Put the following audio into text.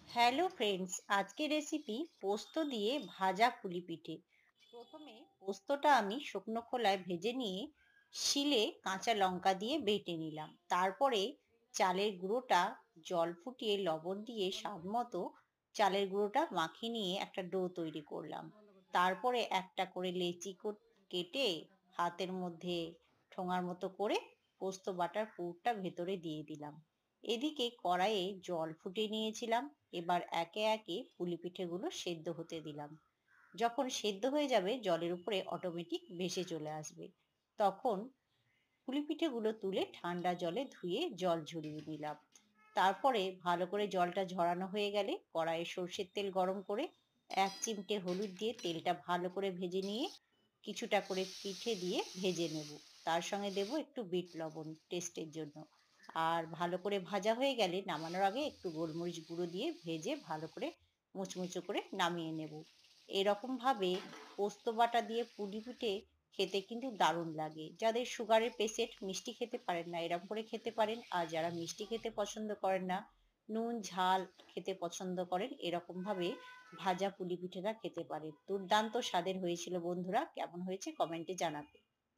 Hello friends, আজকে recipe পোস্ত দিয়ে ভাজা পুলি পিঠে। প্রথমে পোস্তটা আমি শুকনো খোলায় ভেজে নিয়ে শিলে কাঁচা লঙ্কা দিয়ে বেটে নিলাম। তারপরে চালের গুঁড়োটা জল ফুটিয়ে লবণ দিয়ে স্বাদ মতো চালের গুঁড়োটা মাখিয়ে নিয়ে একটা ডো তৈরি করলাম। তারপরে একটা করে কেটে হাতের মধ্যে ঠোঙার মতো করে পোস্ত বাটার পুরটা ভেতরে দিয়ে দিলাম। এদিকে কড়াইয়ে জল ফুটিয়ে নিয়েছিলাম। এবার একে একে পুলি পিঠেগুলো সেদ্ধ হতে দিলাম। যখন সেদ্ধ হয়ে যাবে জলের উপরে অটোমেটিক ভেসে চলে আসবে। তখন পুলি পিঠেগুলো তুলে ঠান্ডা জলে ধুয়ে জল ঝরিয়ে নিলাম। তারপরে ভালো করে জলটা ঝরানো হয়ে গেলে কড়াইয়ে সর্ষের তেল গরম করে 1 চিমটে হলুদ দিয়ে তেলটা ভালো করে ভেজে নিয়ে কিছুটা করে পিঠে দিয়ে ভেজে নেব। তার সঙ্গে দেব একটু বিট লবণ টেস্টের জন্য। আর ভালো করে ভাজা হয়ে গেলে নামানোর আগে একটু গোলমরিচ গুঁড়ো দিয়ে ভেজে ভালো করে মুচমুচো করে নামিয়ে নেব। এরকম ভাবে পোস্ত বাটা দিয়ে পুলি পিঠে খেতে কিন্তু দারুণ লাগে। যাদের সুগারের পেশেন্ট মিষ্টি খেতে পারেন না এরকম করে খেতে পারেন, আর যারা মিষ্টি খেতে পছন্দ করেন না, নুন ঝাল খেতে পছন্দ করেন, এরকম ভাবে ভাজা পুলি পিঠেটা খেতে পারেন। দুর্দান্ত স্বাদের হয়েছিল বন্ধুরা। কেমন হয়েছে কমেন্টে জানাবে।